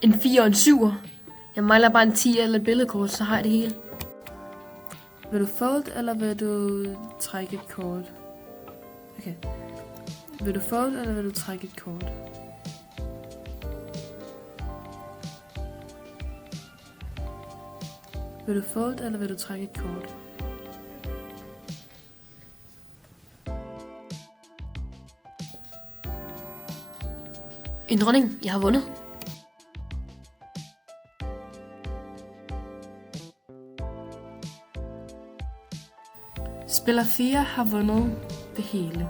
En 4 og en 7'er. Jeg mangler bare en 10 eller et billedkort, så har jeg det hele. Vil du fold, eller vil du trække et kort? Okay. Vil du fold, eller vil du trække et kort? Vil du fold, eller vil du trække et kort? En dronning, jeg har vundet. Spiller 4 har vundet det hele.